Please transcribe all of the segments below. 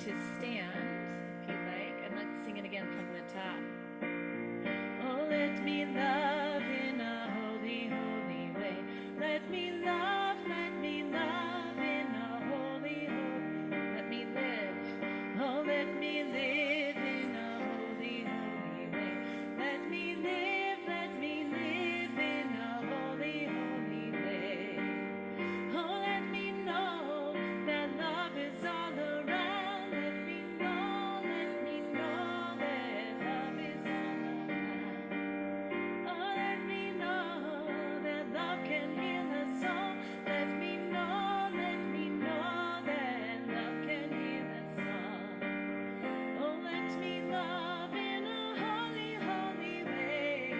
to stand, if you like, and let's sing it again from the top. Oh, let me love in a holy, holy way. Let me love in a holy, holy. Let me live. Oh, let me live in a holy, holy way. Let me live in a holy, holy way. Oh, let me know that love is all around. Let me know that love is all around. Oh, let me know that love can heal us all. Let me know that love can heal us all. Oh, let me love in a holy, holy way.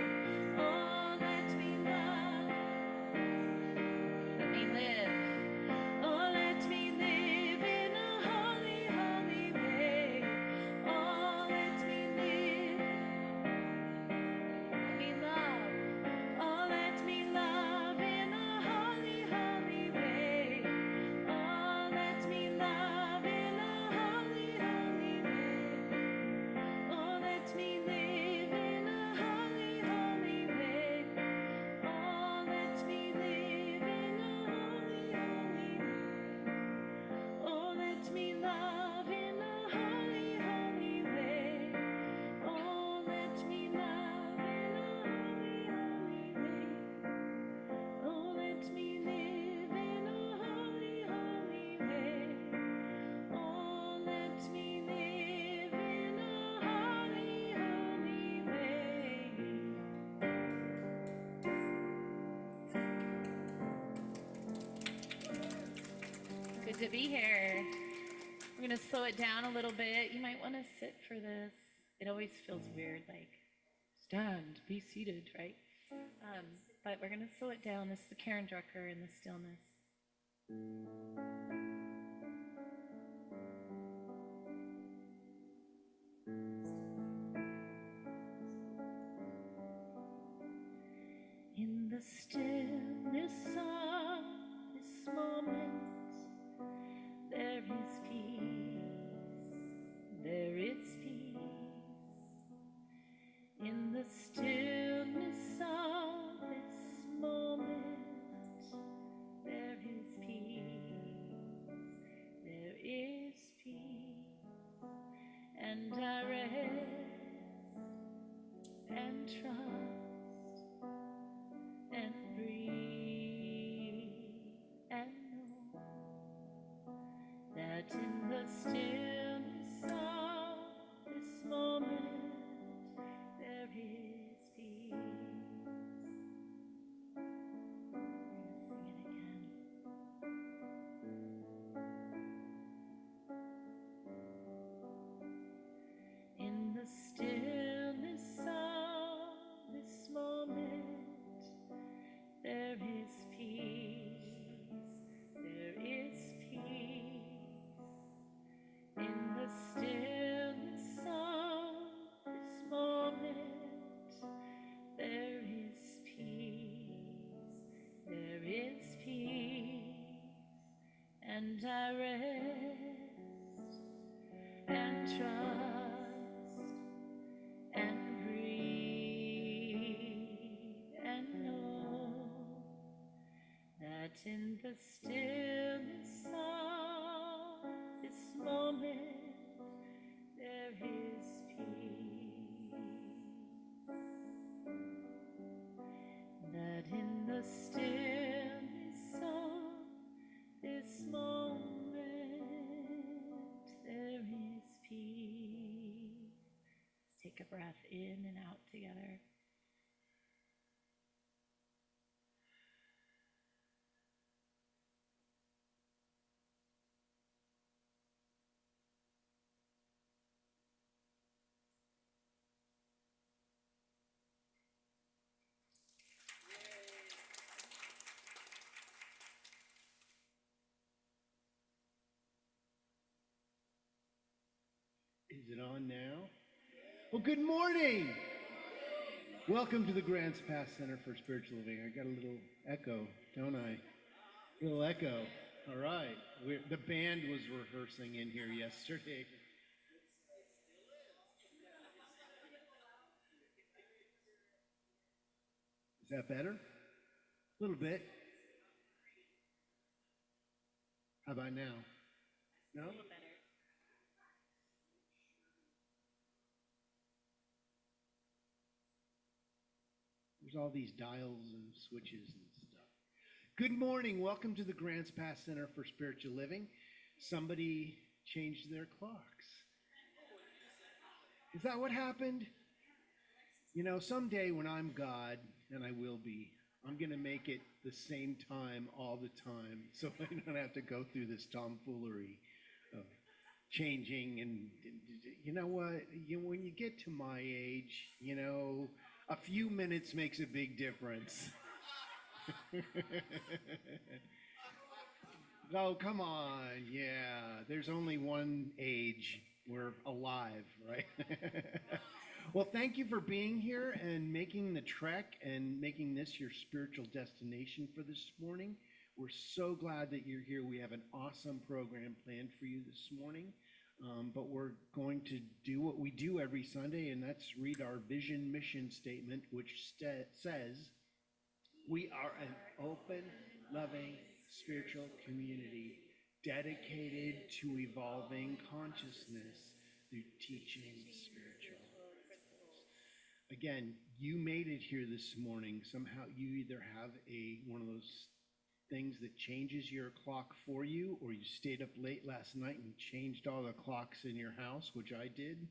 Oh, let me love. Let me live. Oh, let me live in a holy, holy way. Oh, let me live. Let me love. Oh, let me love in a holy, holy way. Oh, let me love in a holy, holy way. Oh, let me live in a holy, holy way. Oh, let me live in a holy, holy way. Oh, let me love in a holy, holy way. Oh, let me love in a holy, holy way. Oh, let me live in a holy, holy way. Oh, let me live in a holy, holy way. Good to be here. We're going to slow it down a little bit. You might want to sit for this. It always feels weird, like stand, be seated, right? But we're going to slow it down. This is the Karen Drucker in the stillness. In the stillness of this moment, there is peace, there is peace. In the stillness of this moment, there is peace, there is peace. And I rest and trust and breathe and know that in the stillness of this moment there is peace. We're gonna sing it again. In the stillness of this moment there is peace, there is peace. In the stillness of this moment, there is peace, there is peace. And I rest and trust and breathe and know that in the stillness of this moment there is peace. That in the stillness of this moment there is peace. Let's take a breath in and out together. Is it on now? Well, good morning. Welcome to the Grants Pass Center for Spiritual Living. I got a little echo, don't I? A little echo. All right. The band was rehearsing in here yesterday. Is that better? A little bit. How about now? No? There's all these dials and switches and stuff. Good morning. Welcome to the Grants Pass Center for Spiritual Living. Somebody changed their clocks. Is that what happened? You know, someday when I'm God, and I will be, I'm going to make it the same time all the time so I don't have to go through this tomfoolery of changing. And you know what? When you get to my age, a few minutes makes a big difference. Oh, come on. Yeah, there's only one age. We're alive, right? Well, thank you for being here and making the trek and making this your spiritual destination for this morning. We're so glad that you're here. We have an awesome program planned for you this morning. But we're going to do what we do every Sunday, and that's read our vision mission statement, which says, we are an open, loving, spiritual community dedicated to evolving consciousness through teaching spiritual principles. Again, you made it here this morning. Somehow you either have one of those things that changes your clock for you, or you stayed up late last night and changed all the clocks in your house, which I did.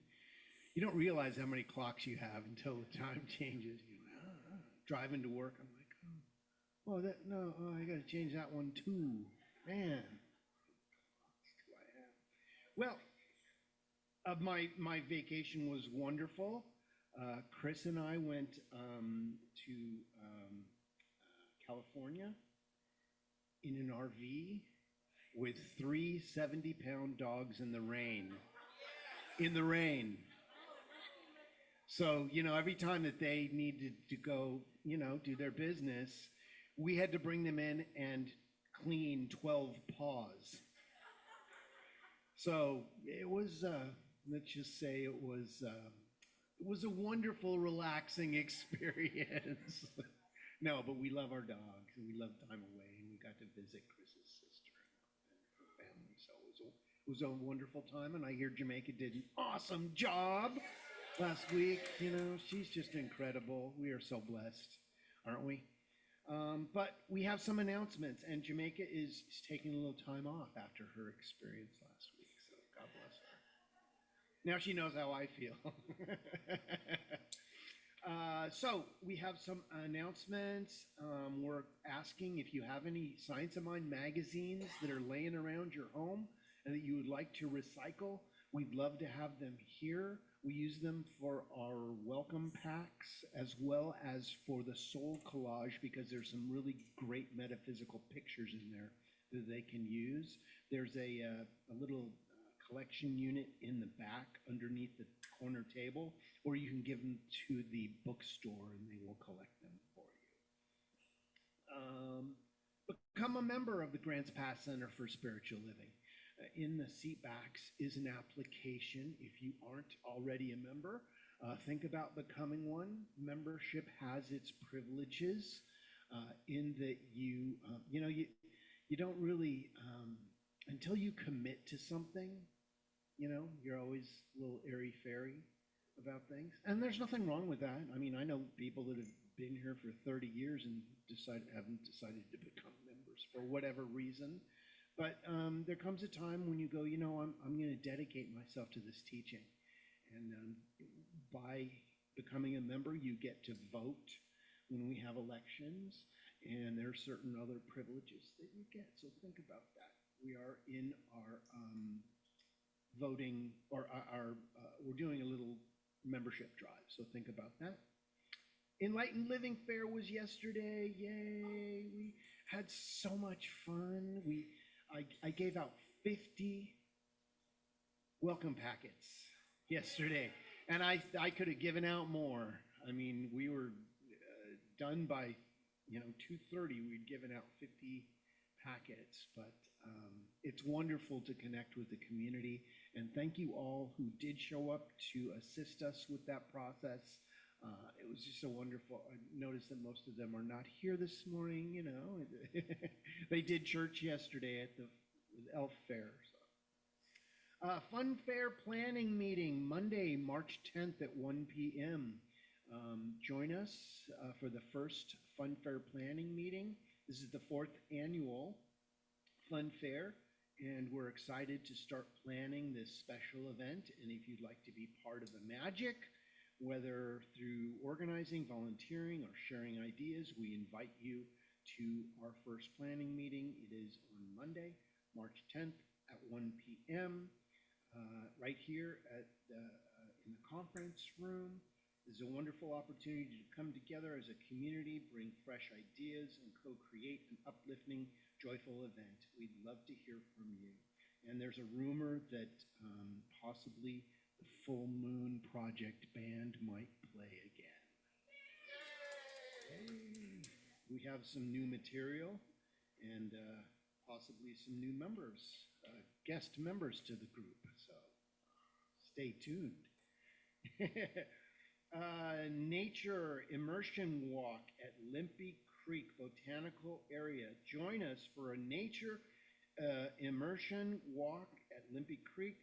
You don't realize how many clocks you have until the time changes. Driving to work, I'm like, I got to change that one too. Man, do I have? Well, my vacation was wonderful. Chris and I went to California in an RV with three 70-pound dogs in the rain. In the rain. So, every time that they needed to go, do their business, we had to bring them in and clean 12 paws. So it was, let's just say it was a wonderful, relaxing experience. No, but we love our dogs and we love time away, and we got to visit Chris's sister and her family. So it was a wonderful time, and I hear Jamaica did an awesome job last week. She's just incredible. We are so blessed, aren't we? But we have some announcements, and Jamaica is taking a little time off after her experience last week. So God bless her. Now she knows how I feel. So we have some announcements. We're asking if you have any Science of Mind magazines that are laying around your home and that you would like to recycle. We'd love to have them here. We use them for our welcome packs as well as for the soul collage, because there's some really great metaphysical pictures in there that they can use. There's a little collection unit in the back underneath the corner table, or you can give them to the bookstore and they will collect them for you. Become a member of the Grants Pass Center for Spiritual Living. In the seat backs is an application. If you aren't already a member, think about becoming one. Membership has its privileges in that you don't really, until you commit to something, you're always a little airy-fairy about things. And there's nothing wrong with that. I mean, I know people that have been here for 30 years and haven't decided to become members for whatever reason. But there comes a time when you go, I'm going to dedicate myself to this teaching. And by becoming a member, you get to vote when we have elections, and there are certain other privileges that you get. So think about that. We are in our voting, or we're doing a little membership drive, so think about that. Enlightened Living Fair was yesterday. Yay! We had so much fun. I gave out 50 welcome packets yesterday, and I could have given out more. I mean, we were done by 2:30. We'd given out 50 packets, but it's wonderful to connect with the community. And thank you all who did show up to assist us with that process. It was just so wonderful. I noticed that most of them are not here this morning, you know. They did church yesterday at the Elf Fair. So. Fun Fair planning meeting, Monday, March 10th at 1 p.m. Join us for the first Fun Fair planning meeting. This is the 4th annual Fun Fair, and we're excited to start planning this special event. And if you'd like to be part of the magic, whether through organizing, volunteering, or sharing ideas, we invite you to our first planning meeting. It is on Monday, March 10th at 1 p.m. Right here at in the conference room. This is a wonderful opportunity to come together as a community, bring fresh ideas, and co-create an uplifting, joyful event. We'd love to hear from you. And there's a rumor that possibly the Full Moon Project band might play again. Yay. We have some new material and possibly some new members, guest members to the group. So stay tuned. Nature immersion walk at Limpy Creek Botanical Area. Join us for a nature immersion walk at Limpy Creek.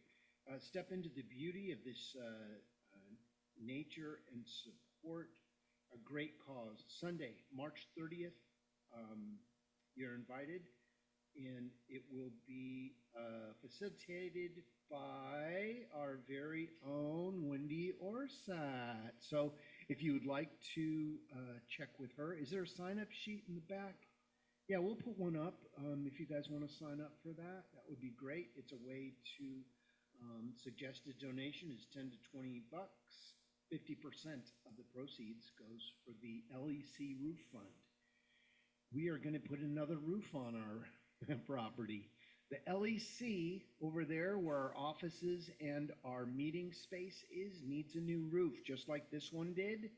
Step into the beauty of this nature and support a great cause. Sunday, March 30th, you're invited, and it will be facilitated by our very own Wendy Orsat. So if you would like to check with her, is there a sign-up sheet in the back? Yeah, we'll put one up. If you guys want to sign up for that, that would be great. It's a way to suggested donation is 10 to 20 bucks. 50% of the proceeds goes for the LEC Roof Fund. We are going to put another roof on our property. The LEC over there where our offices and our meeting space is needs a new roof, just like this one did.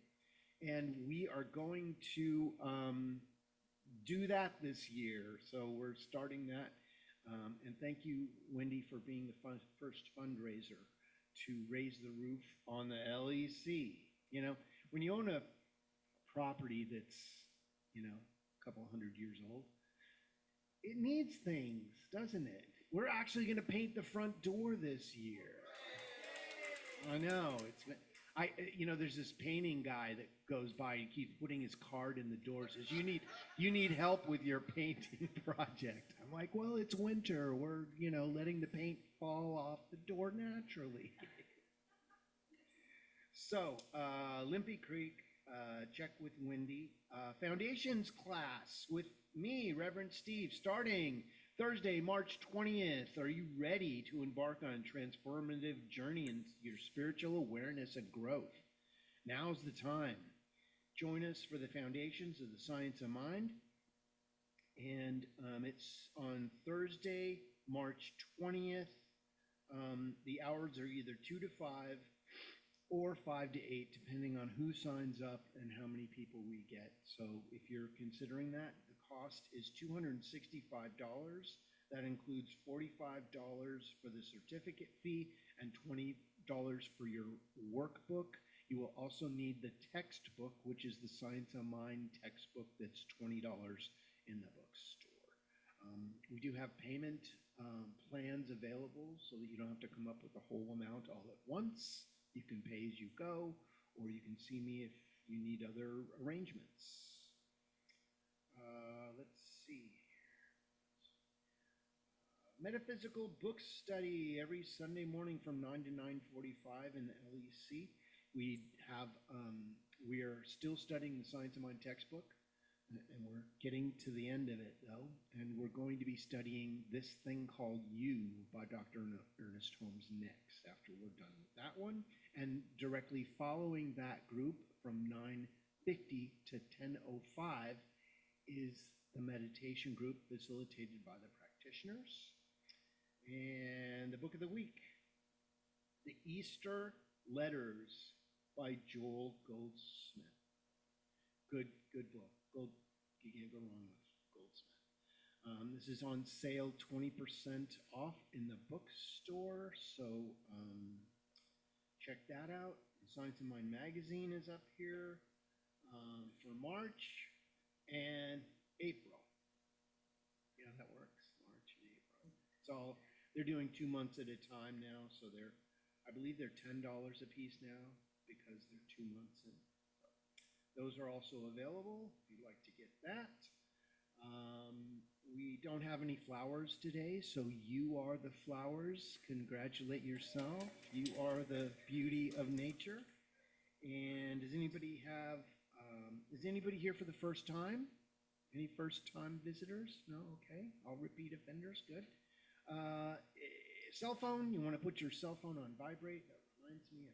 And we are going to do that this year. So we're starting that. And thank you, Wendy, for being the first fundraiser to raise the roof on the LEC. You know, when you own a property that's, you know, a couple hundred years old, it needs things, doesn't it? We're actually going to paint the front door this year. I know. There's this painting guy that goes by and keeps putting his card in the door. Says, you need help with your painting project. I'm like, well, it's winter. We're, letting the paint fall off the door naturally. So, Limpy Creek, check with Wendy. Foundations class with me, Reverend Steve, starting Thursday, March 20th. Are you ready to embark on a transformative journey in your spiritual awareness and growth? Now's the time. Join us for the Foundations of the Science of Mind. And it's on Thursday, March 20th. The hours are either 2 to 5 or 5 to 8, depending on who signs up and how many people we get. So if you're considering that, the cost is $265. That includes $45 for the certificate fee and $20 for your workbook. You will also need the textbook, which is the Science of Mind textbook that's $20 in the bookstore. We do have payment plans available so that you don't have to come up with the whole amount all at once. You can pay as you go, or you can see me if you need other arrangements. Let's see. Metaphysical book study every Sunday morning from 9 to 9:45 in the LEC. We are still studying the Science of Mind textbook, and we're getting to the end of it, though. And we're going to be studying This Thing Called You by Dr. Ernest Holmes next, after we're done with that one. And directly following that group from 9:50 to 10:05 is the meditation group facilitated by the practitioners. And the book of the week, The Easter Letters by Joel Goldsmith. Good book. You can't go wrong with Goldsmith. This is on sale 20% off in the bookstore, so check that out. Science of Mind magazine is up here for March and April. Yeah, that works. March and April. It's all, they're doing 2 months at a time now, so I believe they're $10 a piece now because they're 2 months in. So those are also available if you'd like to get that. We don't have any flowers today, so you are the flowers. Congratulate yourself. You are the beauty of nature. And does anybody is anybody here for the first time? Any first-time visitors? No? Okay. All repeat offenders? Good. Cell phone, you want to put your cell phone on vibrate. That reminds me, I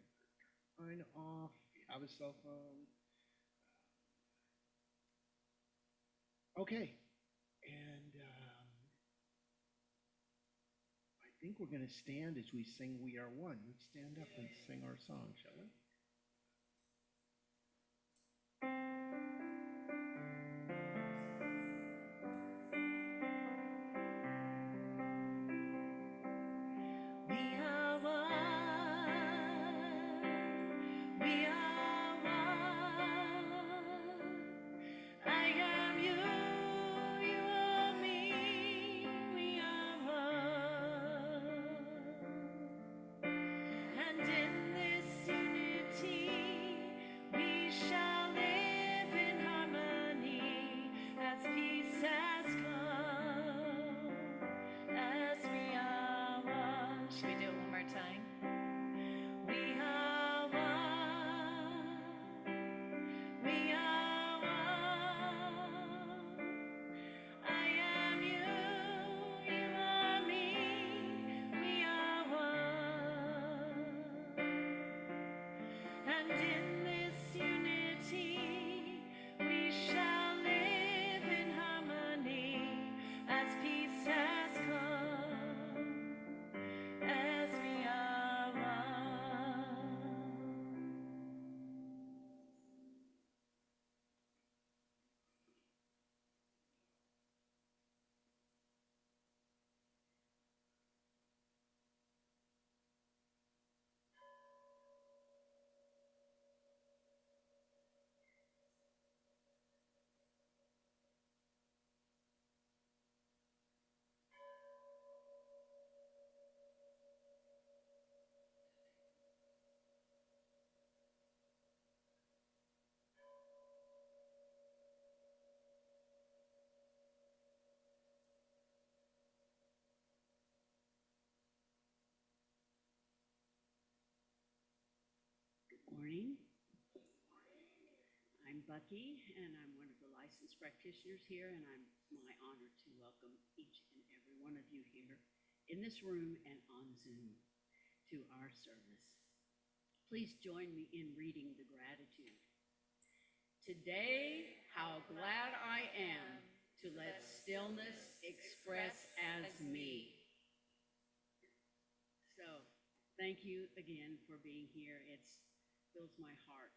turn mine off. If you have a cell phone. Okay. And I think we're going to stand as we sing We Are One. Let's stand up and sing our song, shall we? Morning. I'm Bucky, and I'm one of the licensed practitioners here, and it's my honor to welcome each and every one of you here in this room and on Zoom to our service. Please join me in reading the gratitude. Today, how glad I am to let stillness express as me. So, thank you again for being here. It fills my heart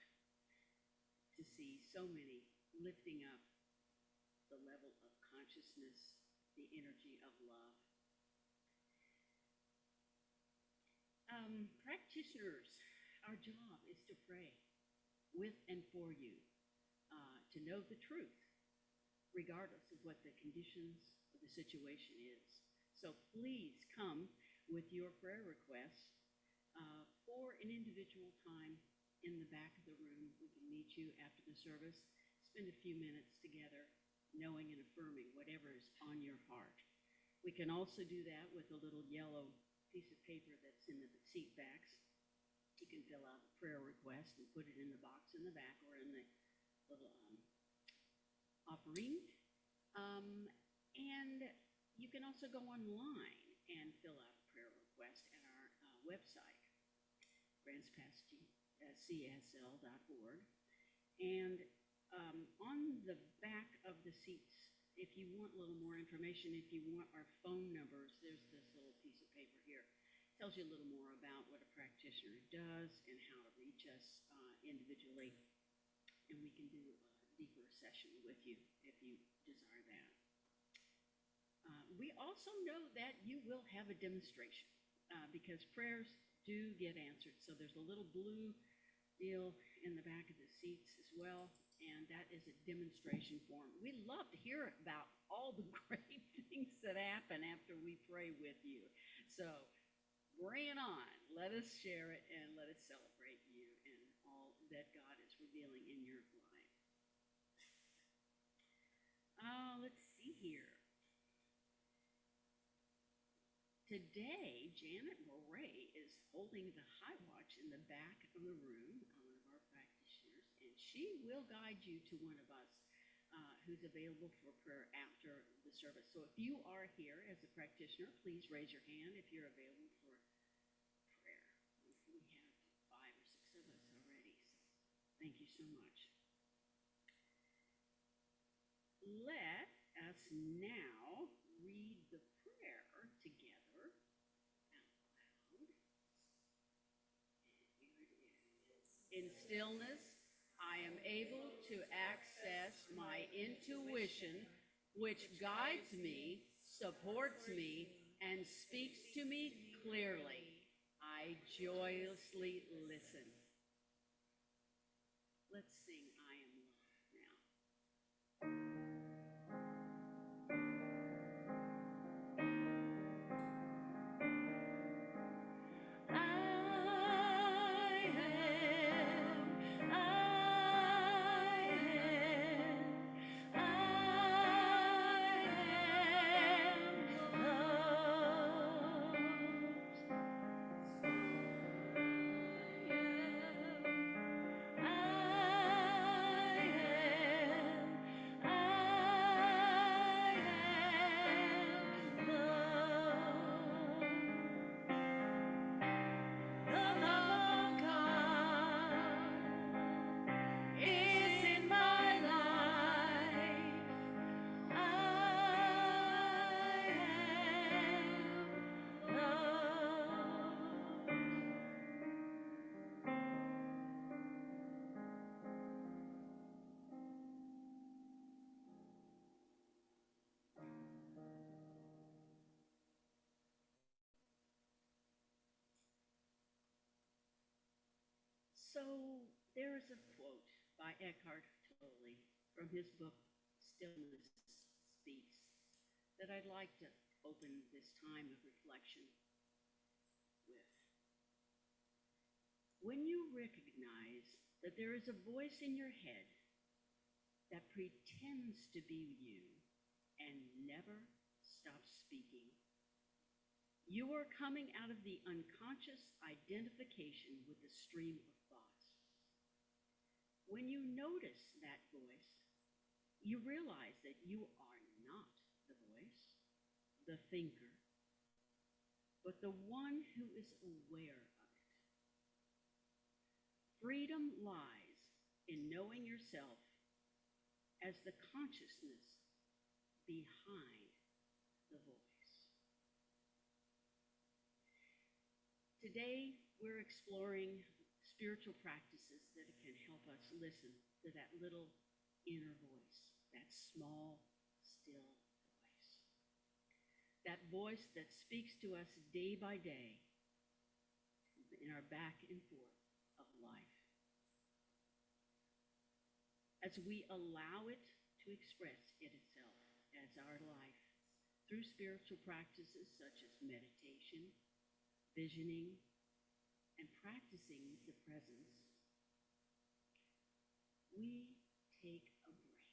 to see so many lifting up the level of consciousness, the energy of love. Practitioners, our job is to pray with and for you, to know the truth, regardless of what the conditions of the situation is. So please come with your prayer requests for an individual time in the back of the room. We can meet you after the service, spend a few minutes together, knowing and affirming whatever is on your heart. We can also do that with a little yellow piece of paper that's in the seat backs. You can fill out a prayer request and put it in the box in the back or in the little offering. And you can also go online and fill out a prayer request at our website, grantspastscsl.org. And on the back of the seats, if you want a little more information, if you want our phone numbers, there's this little piece of paper here. It tells you a little more about what a practitioner does and how to reach us individually. And we can do a deeper session with you if you desire that. We also know that you will have a demonstration because prayers do get answered. So there's a little blue deal in the back of the seats as well, and that is a demonstration form. We love to hear about all the great things that happen after we pray with you. So bring it on. Let us share it and let us celebrate you and all that God is revealing in your life. Let's see here. Today, Janet Moray is holding the high watch in the back of the room, one of our practitioners, and she will guide you to one of us who's available for prayer after the service. So if you are here as a practitioner, please raise your hand if you're available for prayer. We have 5 or 6 of us already, so thank you so much. Let us now read the prayer together out loud. And here it is. In stillness, I am able to access my intuition, which guides me, supports me, and speaks to me clearly. I joyously listen. Let's sing I Am Loved now. So there is a quote by Eckhart Tolle from his book Stillness Speaks that I'd like to open this time of reflection with. When you recognize that there is a voice in your head that pretends to be you and never stops speaking, you are coming out of the unconscious identification with the stream of thoughts. When you notice that voice, you realize that you are not the voice, the thinker, but the one who is aware of it. Freedom lies in knowing yourself as the consciousness behind the voice. Today, we're exploring spiritual practices that can help us listen to that little inner voice, that small, still voice. That voice that speaks to us day by day in our back and forth of life. As we allow it to express itself as our life through spiritual practices such as meditation, visioning, and practicing the presence, we take a break.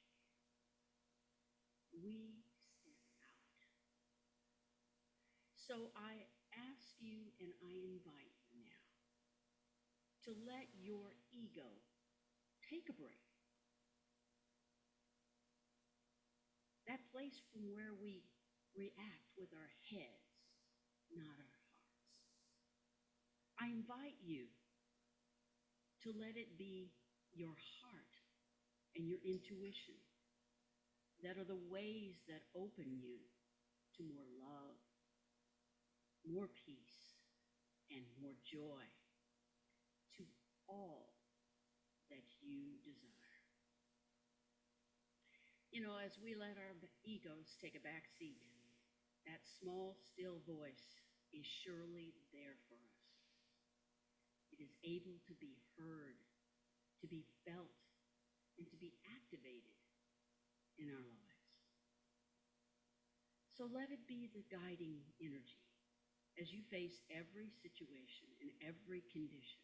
We step out. So I ask you and I invite you now to let your ego take a break. That place from where we react with our heads, not our hearts. I invite you to let it be your heart and your intuition that are the ways that open you to more love, more peace, and more joy, to all that you desire. You know, as we let our egos take a back seat that small, still voice is surely there for us. It is able to be heard, to be felt, and to be activated in our lives. So let it be the guiding energy as you face every situation and every condition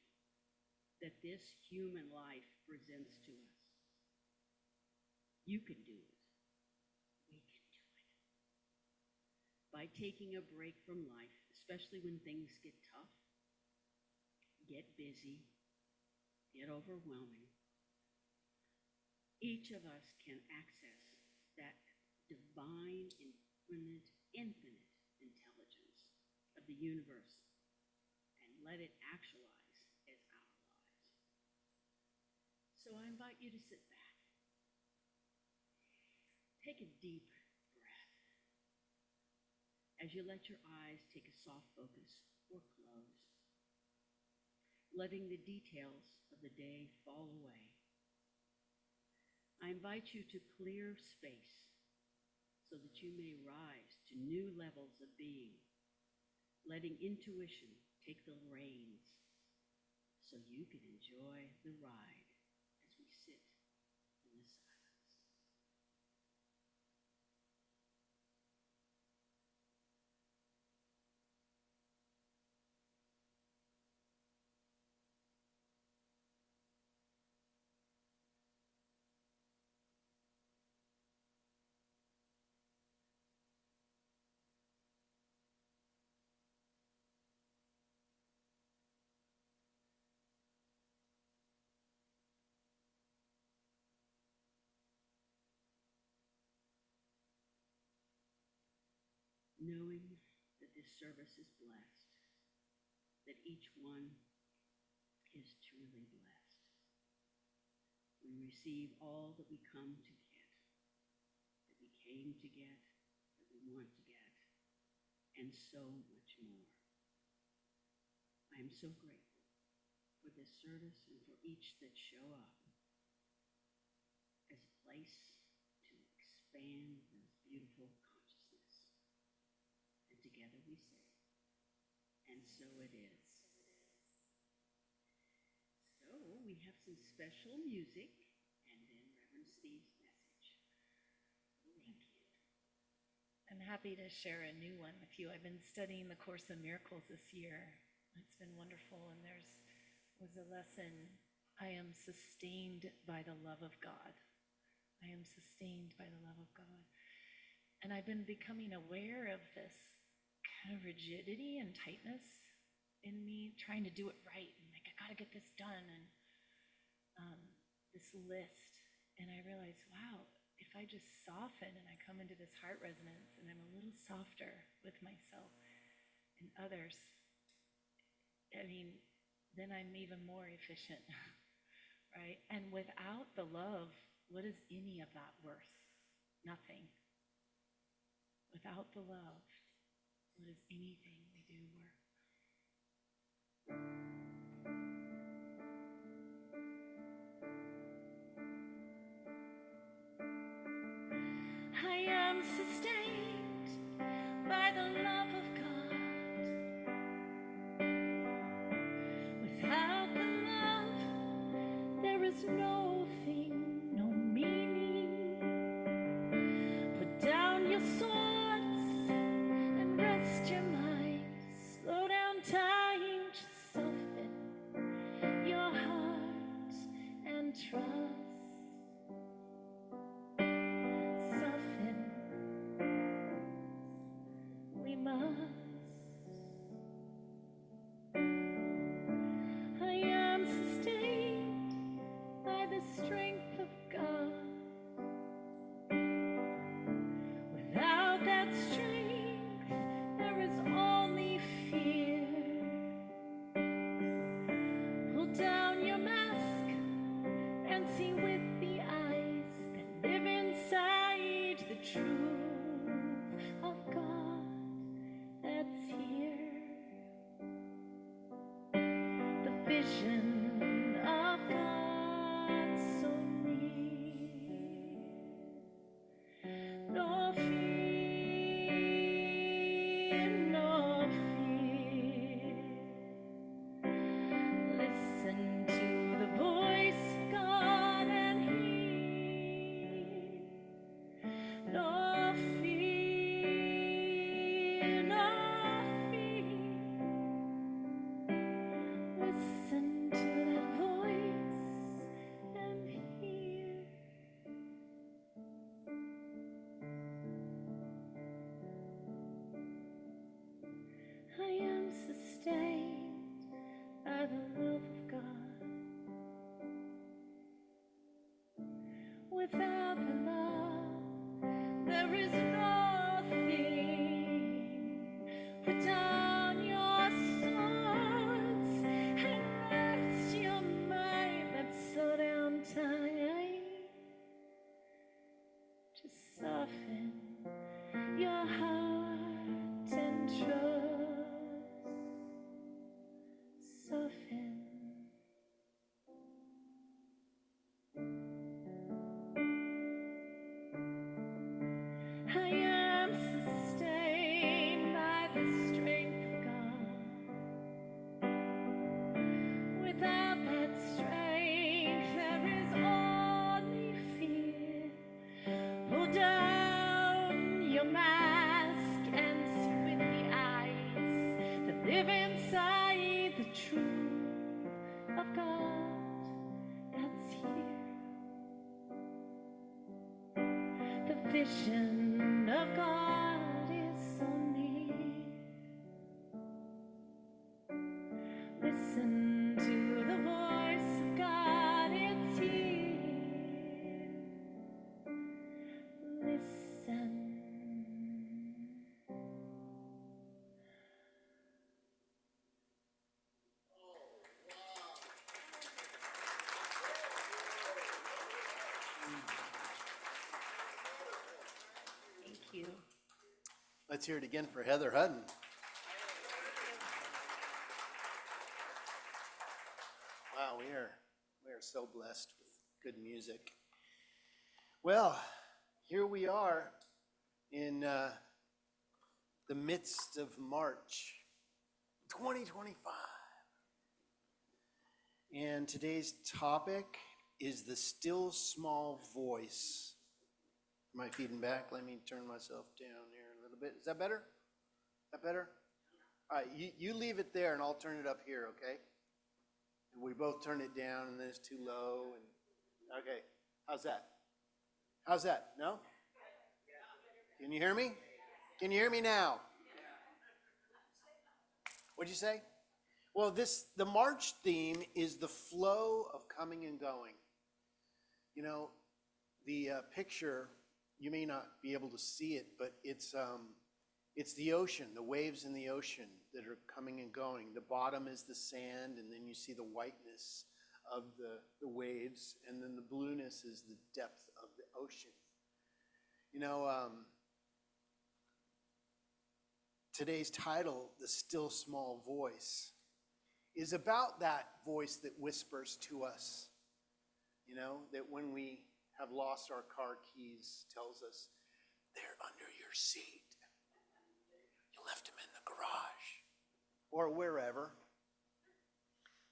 that this human life presents to us. You can do it. We can do it. By taking a break from life, especially when things get tough, get busy, get overwhelming, each of us can access that divine, infinite intelligence of the universe and let it actualize as our lives. So I invite you to sit back. Take a deep breath as you let your eyes take a soft focus or close, letting the details of the day fall away. I invite you to clear space so that you may rise to new levels of being, letting intuition take the reins so you can enjoy the ride as we sit in the silence. Knowing that this service is blessed, that each one is truly blessed. We receive all that we come to get, that we came to get, that we want to get, and so much more. I am so grateful for this service and for each that show up as a place to expand this beautiful consciousness. And together we say, and so it is. So we have some special music and then Reverend Steve's message. Thank you. I'm happy to share a new one with you. I've been studying the Course in Miracles this year. It's been wonderful, and was a lesson, I am sustained by the love of God. I am sustained by the love of God. And I've been becoming aware of this kind of rigidity and tightness in me, trying to do it right, and like, I gotta get this done, and this list. And I realized, wow, if I just soften and I come into this heart resonance and I'm a little softer with myself and others, I mean, then I'm even more efficient, right? And without the love, what is any of that worth? Nothing. Without the love, what is anything we do worth? I am sustained by the love of God. Without the love, there is no thing, no meaning. Put down your swords and rest your mind. Slow down time, just soften your heart and trust. Soften, we must. I am sustained by the strength of God. Without that strength, there is only fear. Pull down your mask and see with the eyes that live inside the truth of God that's here. The vision of God so near. No fear Without the love, there is nothing. Put down your swords and rest your mind. Let's slow down time. Just soften your heart and trust. Soften. I am sustained by the strength of God. Without that strength, there is only fear. Pull down your mask and see with the eyes that live inside the truth of God that's here. The vision of God is so near. Listen to the voice of God, it's here. Listen. Thank you. Let's hear it again for Heather Hutton. Wow, we are so blessed with good music. Well, here we are in the midst of March 2025. And today's topic is the still small voice. Am I feeding back? Let me turn myself down here a little bit. Is that better? Is that better? All right, you leave it there and I'll turn it up here, okay? And we both turn it down and then it's too low. And okay, how's that? How's that? No? Can you hear me? Can you hear me now? What'd you say? Well, the March theme is the flow of coming and going. You know, the picture, you may not be able to see it, but it's the ocean, the waves in the ocean that are coming and going. The bottom is the sand, and then you see the whiteness of the waves, and then the blueness is the depth of the ocean. You know, today's title, The Still Small Voice, is about that voice that whispers to us. You know, that when we have lost our car keys, tells us, they're under your seat. You left them in the garage. Or wherever.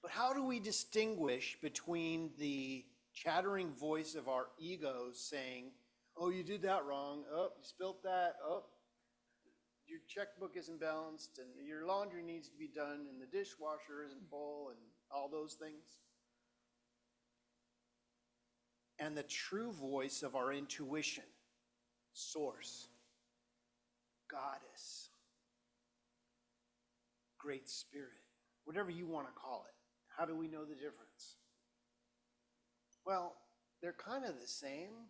But how do we distinguish between the chattering voice of our egos saying, oh, you did that wrong. Oh, you spilt that. Oh, your checkbook isn't balanced, and your laundry needs to be done, and the dishwasher isn't full, and all those things. And the true voice of our intuition, source, goddess, great spirit, whatever you want to call it. How do we know the difference? Well, they're kind of the same,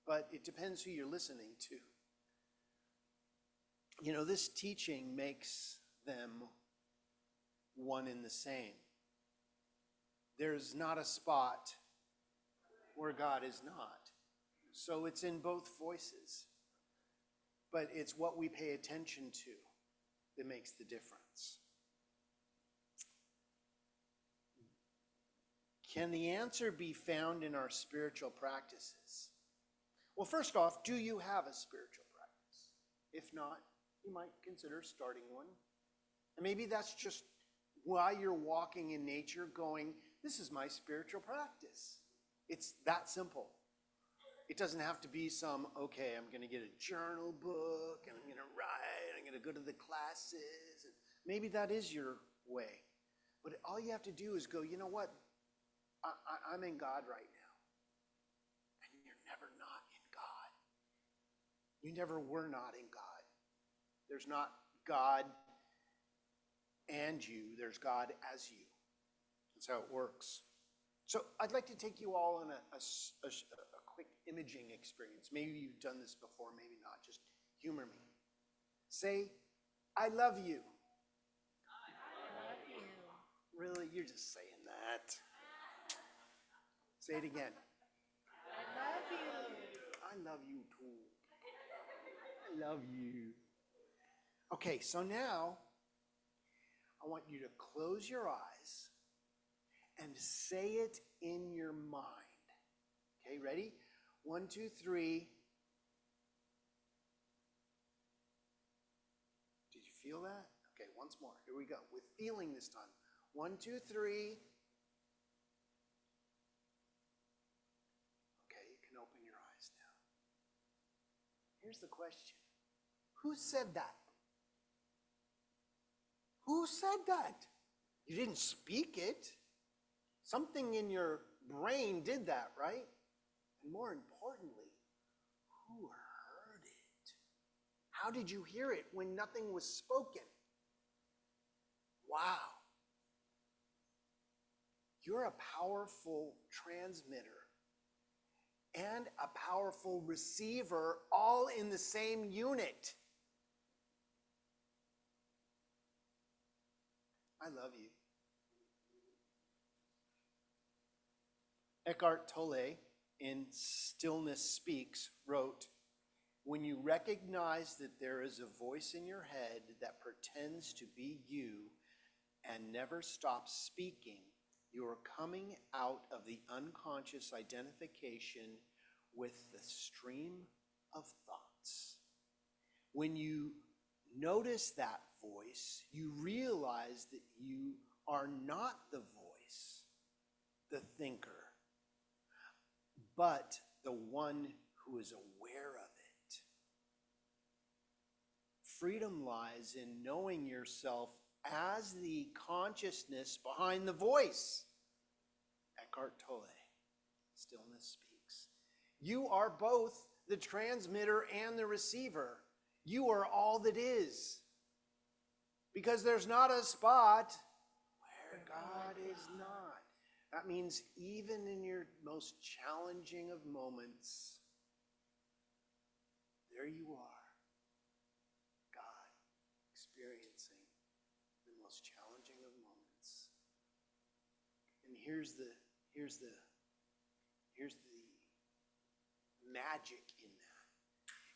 but it depends who you're listening to. You know, this teaching makes them one and the same. There's not a spot where God is not. So it's in both voices. But it's what we pay attention to that makes the difference. Can the answer be found in our spiritual practices? Well, first off, do you have a spiritual practice? If not, you might consider starting one. And maybe that's just while you're walking in nature going, this is my spiritual practice. It's that simple. It doesn't have to be some, okay, I'm going to get a journal book and I'm going to write, I'm going to go to the classes. And maybe that is your way. But all you have to do is go, you know what? I'm in God right now. And you're never not in God. You never were not in God. There's not God and you. There's God as you. That's how it works. So I'd like to take you all on a quick imaging experience. Maybe you've done this before, maybe not. Just humor me. Say, I love you. I love you. Really? You're just saying that. Say it again. I love you. I love you too. I love you. Okay, so now I want you to close your eyes and say it in your mind. Okay, ready? 1, 2, 3. Did you feel that? Okay, once more. Here we go. With feeling this time. 1, 2, 3. Okay, you can open your eyes now. Here's the question. Who said that? Who said that? You didn't speak it. Something in your brain did that, right? And more importantly, who heard it? How did you hear it when nothing was spoken? Wow. You're a powerful transmitter and a powerful receiver all in the same unit. I love you. Eckhart Tolle, in Stillness Speaks, wrote, "When you recognize that there is a voice in your head that pretends to be you and never stops speaking, you are coming out of the unconscious identification with the stream of thoughts. When you notice that voice, you realize that you are not the voice, the thinker, but the one who is aware of it. Freedom lies in knowing yourself as the consciousness behind the voice." Eckhart Tolle, Stillness Speaks. You are both the transmitter and the receiver. You are all that is. Because there's not a spot where God is not. That means even in your most challenging of moments, there you are, God, experiencing the most challenging of moments. And here's the magic in that.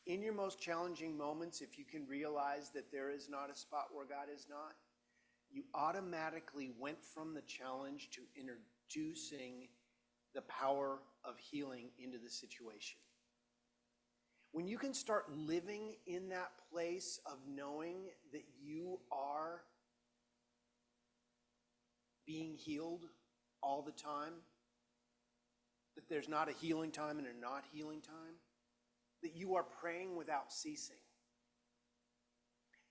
In your most challenging moments, if you can realize that there is not a spot where God is not, you automatically went from the challenge to introducing the power of healing into the situation. When you can start living in that place of knowing that you are being healed all the time, that there's not a healing time and a not healing time, that you are praying without ceasing.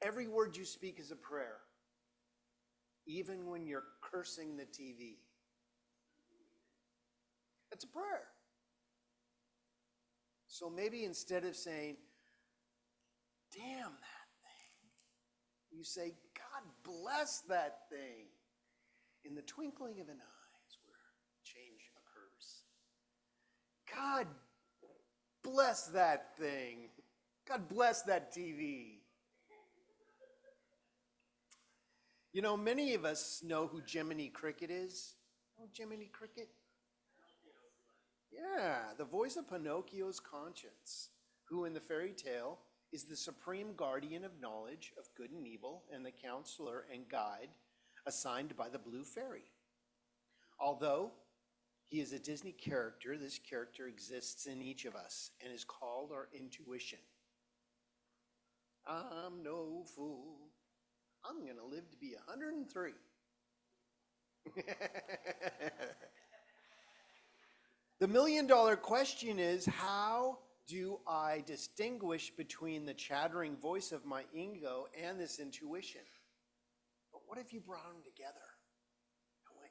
Every word you speak is a prayer, even when you're cursing the TV. It's a prayer. So maybe instead of saying, "Damn that thing," you say, "God bless that thing." In the twinkling of an eye is where change occurs. God bless that thing. God bless that TV. You know, many of us know who Jiminy Cricket is. Oh, Jiminy Cricket? Yeah, the voice of Pinocchio's conscience, who in the fairy tale is the supreme guardian of knowledge of good and evil and the counselor and guide assigned by the Blue Fairy. Although he is a Disney character, this character exists in each of us and is called our intuition. I'm no fool. I'm going to live to be 103. The million-dollar question is, how do I distinguish between the chattering voice of my ego and this intuition? But what if you brought them together?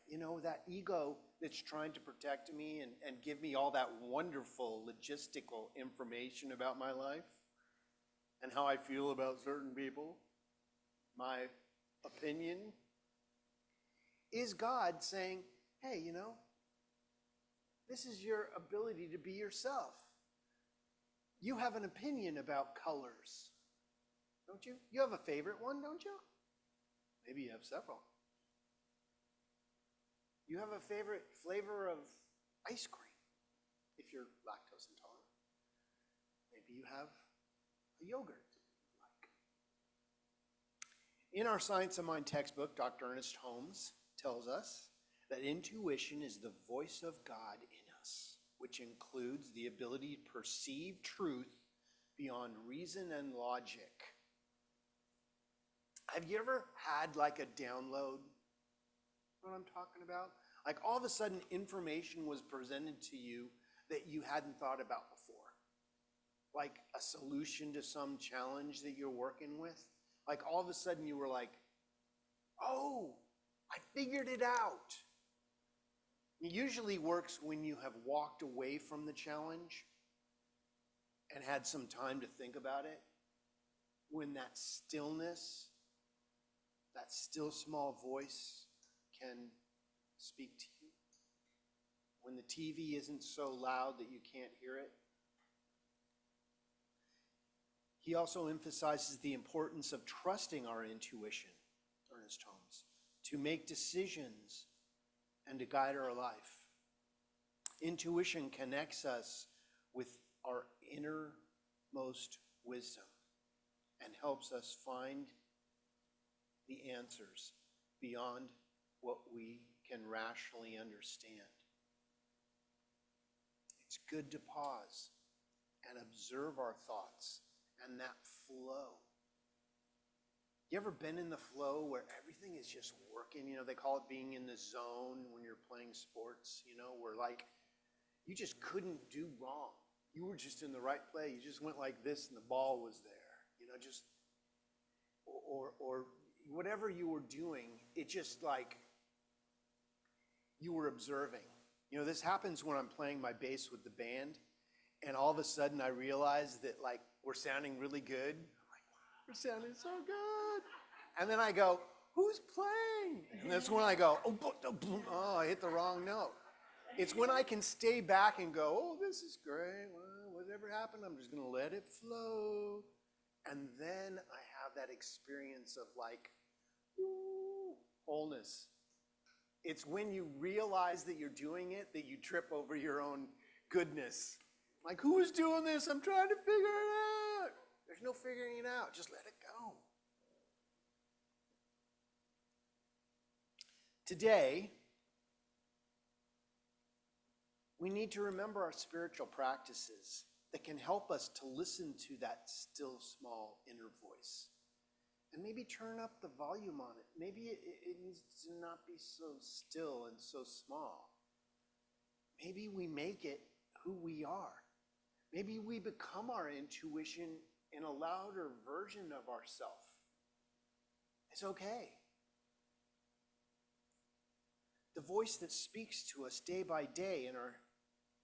You know, that ego that's trying to protect me and give me all that wonderful logistical information about my life and how I feel about certain people, my opinion, is God saying, "Hey, you know, This is your ability to be yourself. You have an opinion about colors, don't you? You have a favorite one, don't you? Maybe you have several. You have a favorite flavor of ice cream, if you're lactose intolerant. Maybe you have a yogurt you like. In our Science of Mind textbook, Dr. Ernest Holmes tells us that intuition is the voice of God in us, which includes the ability to perceive truth beyond reason and logic. Have you ever had like a download? What I'm talking about? Like all of a sudden information was presented to you that you hadn't thought about before. Like a solution to some challenge that you're working with. Like all of a sudden you were like, oh, I figured it out. It usually works when you have walked away from the challenge and had some time to think about it. When that stillness, that still small voice can speak to you. When the TV isn't so loud that you can't hear it. He also emphasizes the importance of trusting our intuition, Ernest Holmes, to make decisions and to guide our life. Intuition connects us with our innermost wisdom and helps us find the answers beyond what we can rationally understand. It's good to pause and observe our thoughts and that flow. You ever been in the flow where everything is just working? You know, they call it being in the zone when you're playing sports, you know, where like you just couldn't do wrong. You were just in the right play. You just went like this and the ball was there, you know, just, or whatever you were doing, it just like you were observing. You know, this happens when I'm playing my bass with the band and all of a sudden I realize that like we're sounding really good. I'm like, wow, we're sounding so good. And then I go, who's playing? And that's when I go, oh, I hit the wrong note. It's when I can stay back and go, oh, this is great. Well, whatever happened, I'm just going to let it flow. And then I have that experience of like, ooh, wholeness. It's when you realize that you're doing it that you trip over your own goodness. Like, who is doing this? I'm trying to figure it out. There's no figuring it out. Just let it go. Today, we need to remember our spiritual practices that can help us to listen to that still small inner voice. And maybe turn up the volume on it. Maybe it needs to not be so still and so small. Maybe we make it who we are. Maybe we become our intuition in a louder version of ourselves. It's okay. The voice that speaks to us day by day in our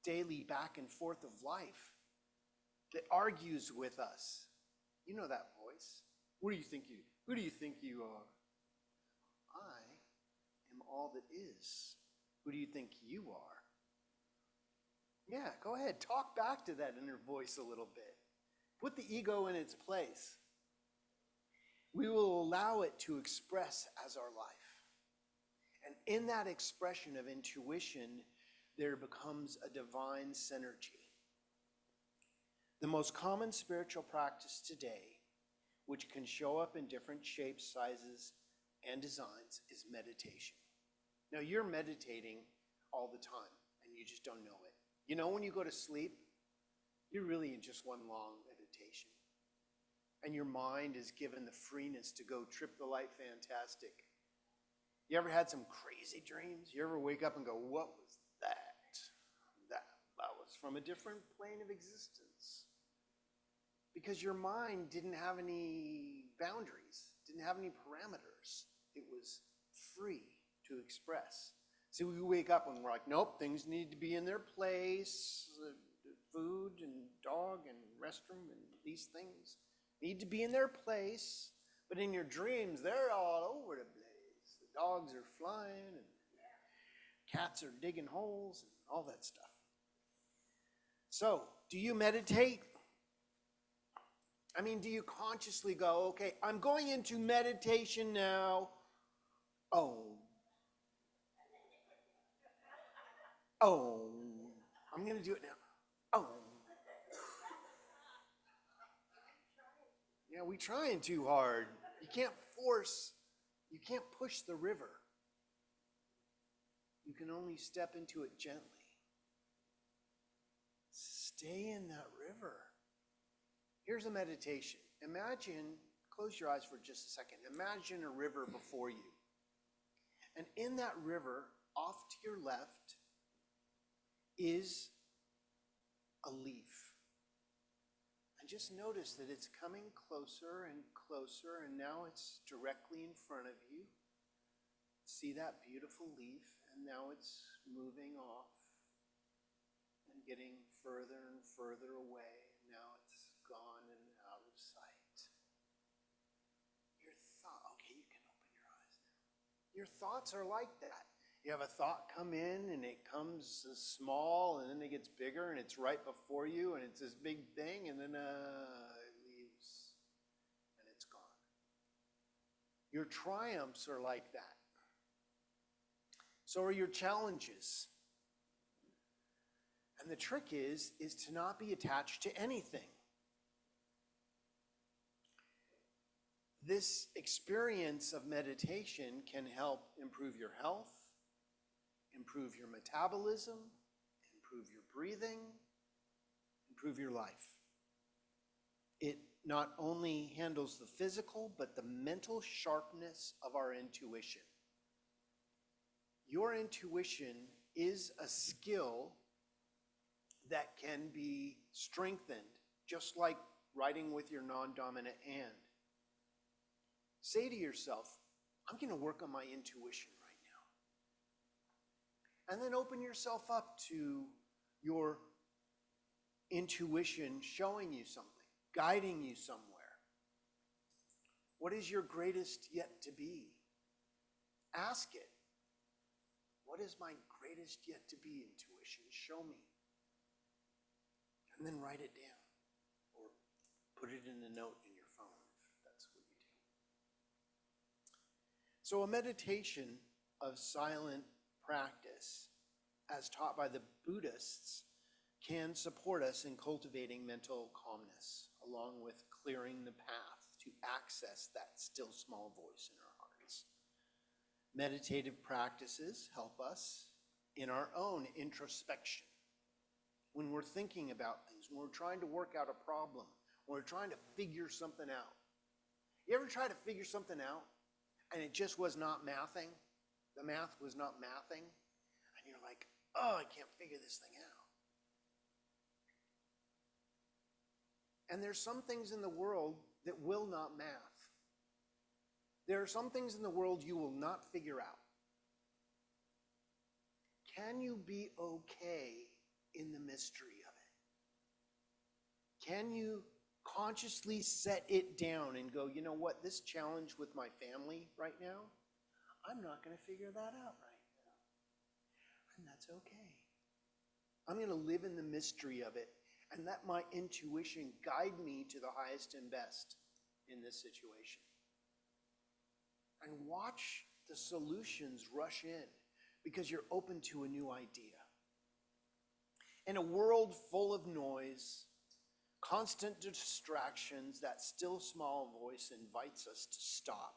daily back and forth of life, that argues with us. You know that voice. Who do you think you are? I am all that is. Who do you think you are? Yeah, go ahead. Talk back to that inner voice a little bit. Put the ego in its place. We will allow it to express as our life. And in that expression of intuition, there becomes a divine synergy. The most common spiritual practice today, which can show up in different shapes, sizes, and designs, is meditation. Now, you're meditating all the time, and you just don't know it. You know, when you go to sleep, you're really in just one long meditation. And your mind is given the freeness to go trip the light fantastic. You ever had some crazy dreams? You ever wake up and go, what was that? That was from a different plane of existence. Because your mind didn't have any boundaries, didn't have any parameters. It was free to express. So we wake up and we're like, nope, things need to be in their place. Food and dog and restroom and these things need to be in their place. But in your dreams, they're all over the place. The dogs are flying and Cats are digging holes and all that stuff. So, do you meditate? I mean, do you consciously go, okay, I'm going into meditation now. Oh. Oh. I'm going to do it now. Oh. Yeah, we trying too hard. You can't push the river. You can only step into it gently. Stay in that river. Here's a meditation. Close your eyes for just a second. Imagine a river before you. And in that river, off to your left, is a leaf. And just notice that it's coming closer and closer, and now it's directly in front of you. See that beautiful leaf, and now it's moving off and getting further and further away. Now it's gone and out of sight. Okay, you can open your eyes now. Your thoughts are like that. You have a thought come in, and it comes small, and then it gets bigger, and it's right before you, and it's this big thing, and then it leaves, and it's gone. Your triumphs are like that. So are your challenges. And the trick is to not be attached to anything. This experience of meditation can help improve your health, improve your metabolism, improve your breathing, improve your life. It not only handles the physical, but the mental sharpness of our intuition. Your intuition is a skill that can be strengthened, just like writing with your non-dominant hand. Say to yourself, I'm going to work on my intuition right now. And then open yourself up to your intuition showing you something, guiding you somewhere. What is your greatest yet to be? Ask it. What is my greatest yet to be intuition? Show me. And then write it down. Or put it in a note in your phone if that's what you do. So a meditation of silent practice, as taught by the Buddhists, can support us in cultivating mental calmness, along with clearing the path to access that still small voice in our hearts. Meditative practices help us in our own introspection. When we're thinking about things, when we're trying to work out a problem, when we're trying to figure something out. You ever try to figure something out and it just was not mathing? The math was not mathing? And you're like, oh, I can't figure this thing out. And there's some things in the world that will not math. There are some things in the world you will not figure out. Can you be okay in the mystery of it? Can you consciously set it down and go, you know what, this challenge with my family right now, I'm not going to figure that out right now. And that's okay. I'm going to live in the mystery of it and let my intuition guide me to the highest and best in this situation. And watch the solutions rush in because you're open to a new idea. In a world full of noise, constant distractions, that still small voice invites us to stop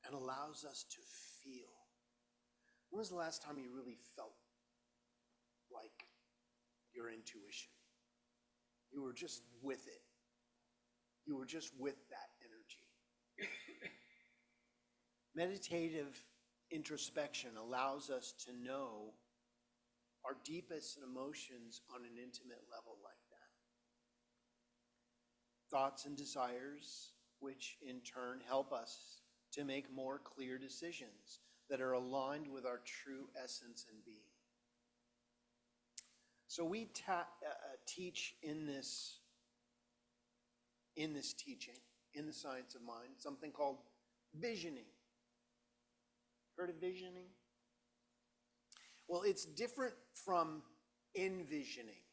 and allows us to feel. When was the last time you really felt like your intuition? You were just with it. You were just with that energy. Meditative introspection allows us to know our deepest emotions on an intimate level like that. Thoughts and desires, which in turn help us to make more clear decisions that are aligned with our true essence and being. So we teach in this teaching, in the science of mind, something called visioning. Heard of visioning? Well, it's different from envisioning.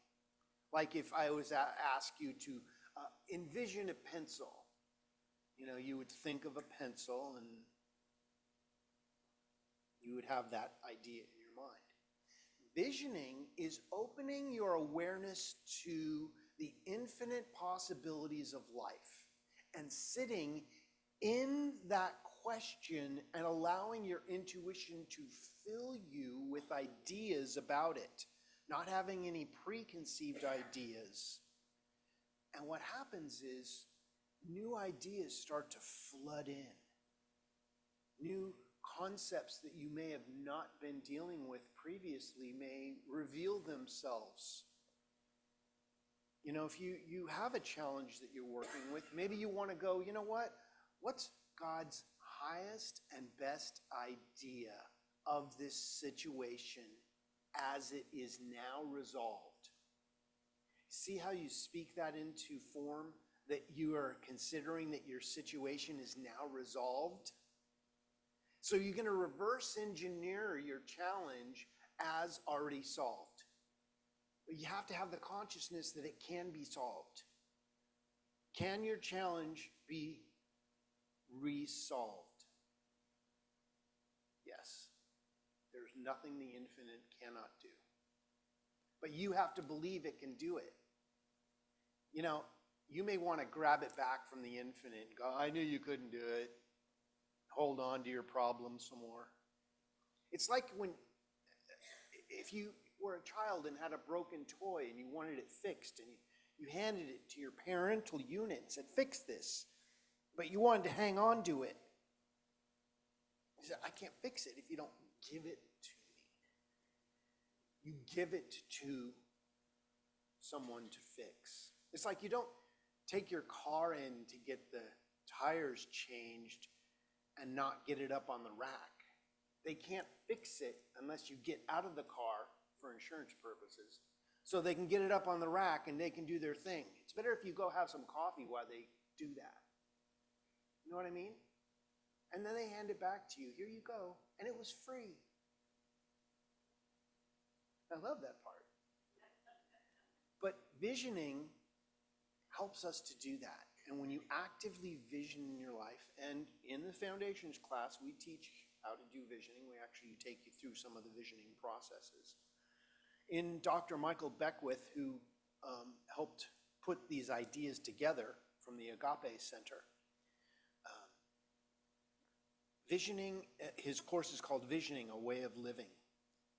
Like if I was to ask you to envision a pencil, you would think of a pencil and you would have that idea in your mind. Visioning is opening your awareness to the infinite possibilities of life and sitting in that question and allowing your intuition to fill you with ideas about it, not having any preconceived ideas. And what happens is new ideas start to flood in. New concepts that you may have not been dealing with previously may reveal themselves. If you have a challenge that you're working with, maybe you want to go, you know what? What's God's highest and best idea of this situation as it is now resolved? See how you speak that into form, that you are considering that your situation is now resolved? So you're going to reverse engineer your challenge as already solved. But you have to have the consciousness that it can be solved. Can your challenge be resolved? Yes. There's nothing the infinite cannot do. But you have to believe it can do it. You may want to grab it back from the infinite and go, I knew you couldn't do it. Hold on to your problem some more. It's like if you were a child and had a broken toy and you wanted it fixed and you handed it to your parental unit and said, fix this, but you wanted to hang on to it. You said, I can't fix it if you don't give it to me. You give it to someone to fix. It's like you don't take your car in to get the tires changed and not get it up on the rack. They can't fix it unless you get out of the car for insurance purposes so they can get it up on the rack and they can do their thing. It's better if you go have some coffee while they do that. You know what I mean? And then they hand it back to you. Here you go. And it was free. I love that part. But visioning helps us to do that. And when you actively vision in your life, and in the foundations class, we teach how to do visioning. We actually take you through some of the visioning processes. In Dr. Michael Beckwith, who helped put these ideas together from the Agape Center, visioning, his course is called Visioning, A Way of Living,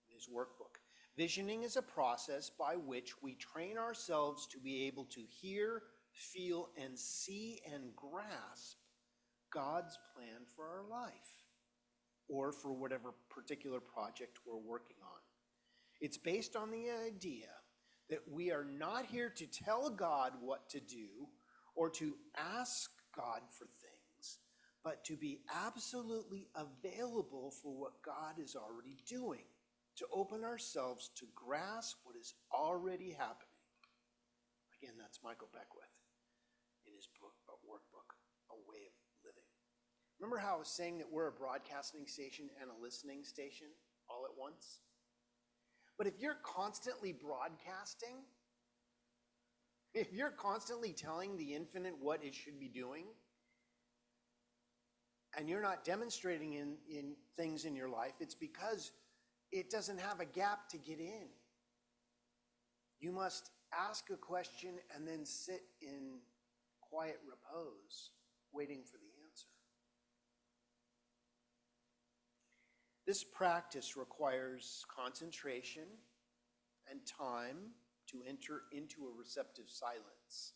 in his workbook. Visioning is a process by which we train ourselves to be able to hear, feel, and see and grasp God's plan for our life or for whatever particular project we're working on. It's based on the idea that we are not here to tell God what to do or to ask God for things, but to be absolutely available for what God is already doing, to open ourselves to grasp what is already happening. Again, that's Michael Beckwith in his book, workbook, A Way of Living. Remember how I was saying that we're a broadcasting station and a listening station all at once? But if you're constantly broadcasting, if you're constantly telling the infinite what it should be doing, and you're not demonstrating in things in your life, it's because it doesn't have a gap to get in. You must ask a question and then sit in quiet repose, waiting for the answer. This practice requires concentration and time to enter into a receptive silence.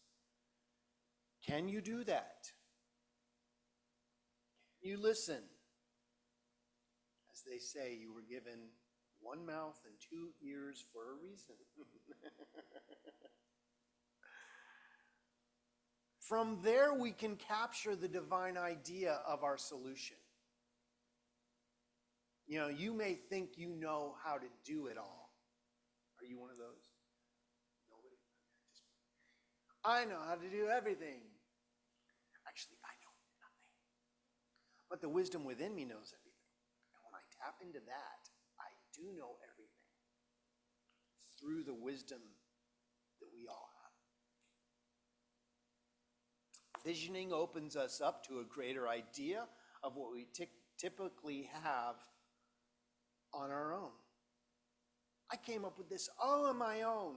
Can you do that? Can you listen? As they say, you were given one mouth and two ears for a reason. From there, we can capture the divine idea of our solution. You may think you know how to do it all. Are you one of those? Nobody? I know how to do everything. Actually, I know nothing. But the wisdom within me knows everything. And when I tap into that, I do know everything through the wisdom that we all have. Visioning opens us up to a greater idea of what we typically have on our own. I came up with this all on my own.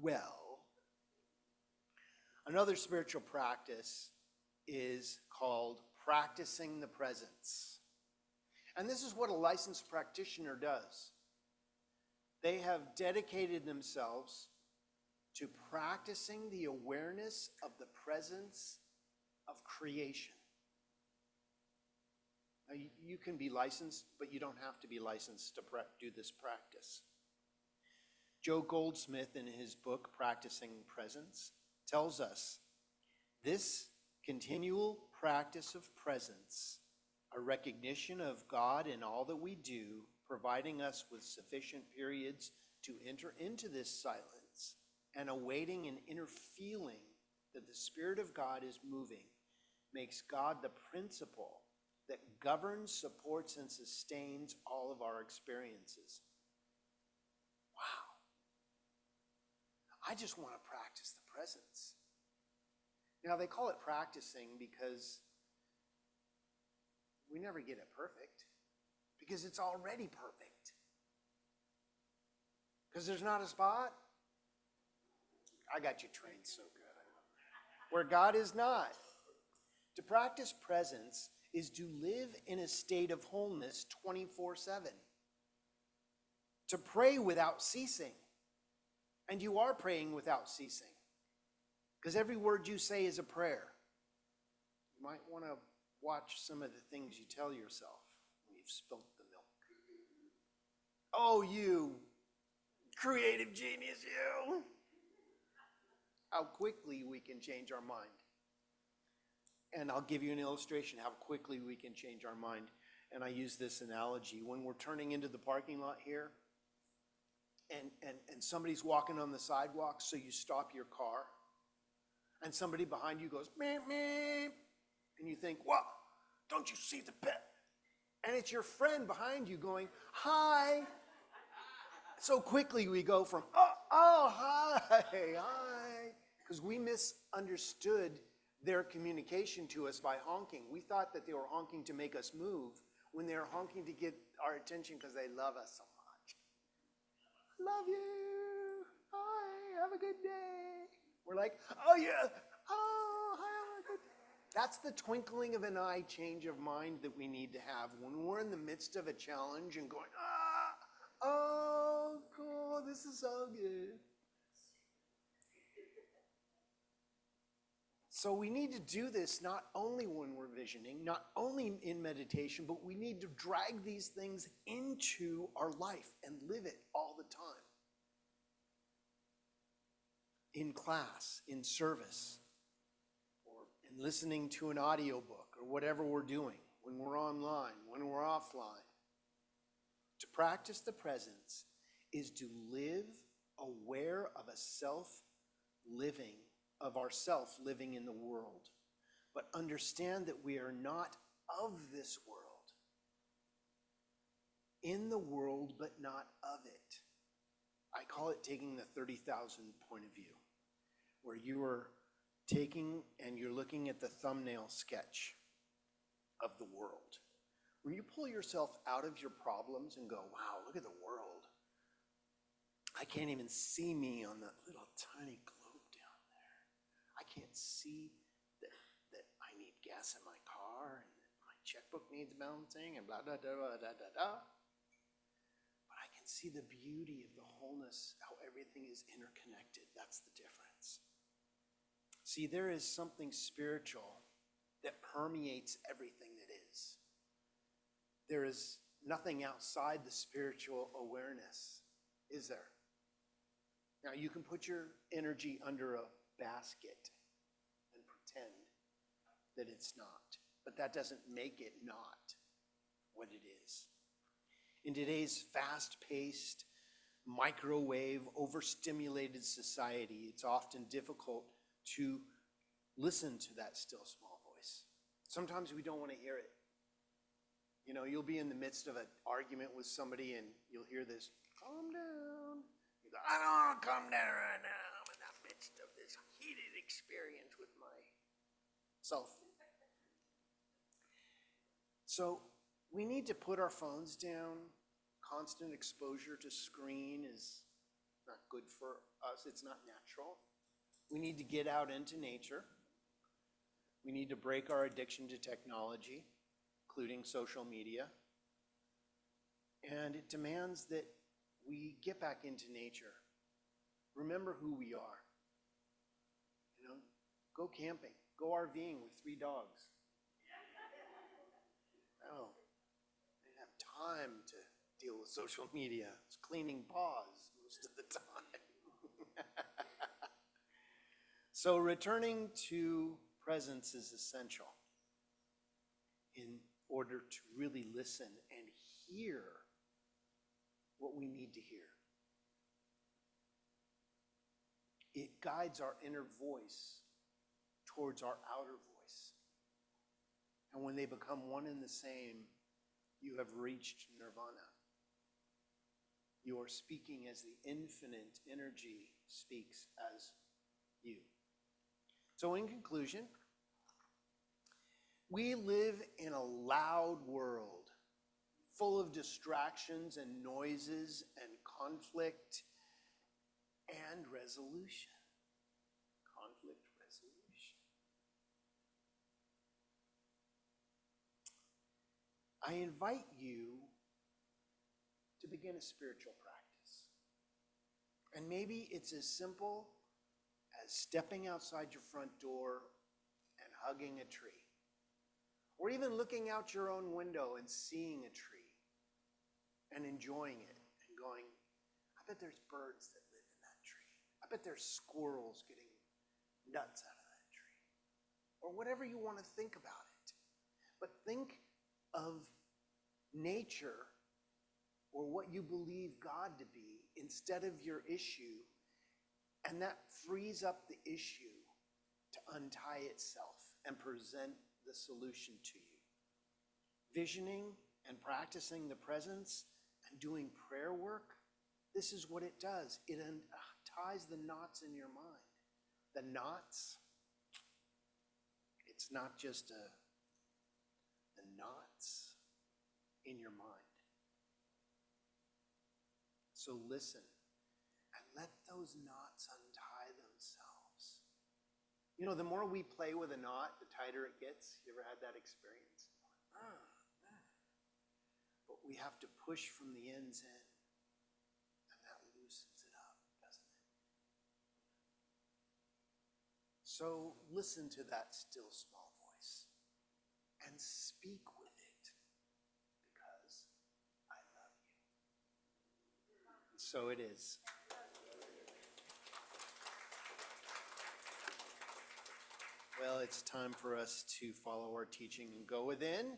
Well, another spiritual practice is called practicing the presence. And this is what a licensed practitioner does. They have dedicated themselves to practicing the awareness of the presence of creation. Now, you can be licensed, but you don't have to be licensed to do this practice. Joe Goldsmith, in his book, Practicing Presence, tells us this continual practice of presence, a recognition of God in all that we do, providing us with sufficient periods to enter into this silence and awaiting an inner feeling that the Spirit of God is moving, makes God the principle that governs, supports, and sustains all of our experiences. Wow. I just want to practice the presence. Now, they call it practicing because we never get it perfect, because it's already perfect. Because there's not a spot. I got you trained so good. Where God is not. To practice presence is to live in a state of wholeness 24/7. To pray without ceasing. And you are praying without ceasing. Because every word you say is a prayer. You might want to watch some of the things you tell yourself when you've spilt the milk. Oh, you creative genius, you. How quickly we can change our mind. And I'll give you an illustration how quickly we can change our mind. And I use this analogy. When we're turning into the parking lot here, and somebody's walking on the sidewalk, so you stop your car, and somebody behind you goes, meep, meep, and you think, what? Don't you see the pet? And it's your friend behind you going, hi. So quickly we go from, hi, because we misunderstood their communication to us by honking. We thought that they were honking to make us move when they were honking to get our attention because they love us so much. Love you. Hi, have a good day. We're like, oh yeah, oh, have a good day. That's the twinkling of an eye change of mind that we need to have when we're in the midst of a challenge and going, oh, cool, this is so good. So we need to do this not only when we're visioning, not only in meditation, but we need to drag these things into our life and live it all the time. In class, in service, or in listening to an audiobook, or whatever we're doing, when we're online, when we're offline. To practice the presence is to live aware of ourself living in the world, but understand that we are not of this world. In the world, but not of it. I call it taking the 30,000 point of view, where you are taking and you're looking at the thumbnail sketch of the world. When you pull yourself out of your problems and go, wow, look at the world. I can't even see me on that little tiny globe down there. I can't see that I need gas in my car and that my checkbook needs balancing and blah, blah, blah, blah, blah, blah, blah. But I can see the beauty of the wholeness, how everything is interconnected. That's the difference. See, there is something spiritual that permeates everything that is. There is nothing outside the spiritual awareness, is there? Now, you can put your energy under a basket and pretend that it's not, but that doesn't make it not what it is. In today's fast-paced, microwave, overstimulated society, it's often difficult to listen to that still small voice. Sometimes we don't want to hear it. You know, you'll be in the midst of an argument with somebody and you'll hear this, calm down. You go, I don't want to calm down right now. I'm in the midst of this heated experience with myself. So we need to put our phones down. Constant exposure to screen is not good for us. It's not natural. We need to get out into nature. We need to break our addiction to technology, including social media. And it demands that we get back into nature. Remember who we are. You know, go camping, go RVing with 3 dogs. Oh, I didn't have time to deal with social media. It's cleaning paws most of the time. So returning to presence is essential in order to really listen and hear what we need to hear. It guides our inner voice towards our outer voice. And when they become one and the same, you have reached nirvana. You are speaking as the infinite energy speaks as you. So in conclusion, we live in a loud world full of distractions and noises and conflict and resolution. Conflict resolution. I invite you to begin a spiritual practice. And maybe it's as simple as stepping outside your front door and hugging a tree. Or even looking out your own window and seeing a tree and enjoying it and going, I bet there's birds that live in that tree. I bet there's squirrels getting nuts out of that tree. Or whatever you want to think about it. But think of nature or what you believe God to be instead of your issue, and that frees up the issue to untie itself and present the solution to you. Visioning and practicing the presence and doing prayer work, this is what it does. It ties the knots in your mind. The knots, it's not just the knots in your mind. So listen and let those knots untie themselves. You know, the more we play with a knot, the tighter it gets. You ever had that experience? But we have to push from the ends in, and that loosens it up, doesn't it? So listen to that still small voice and speak with it, because I love you. So it is. Well, it's time for us to follow our teaching and go within.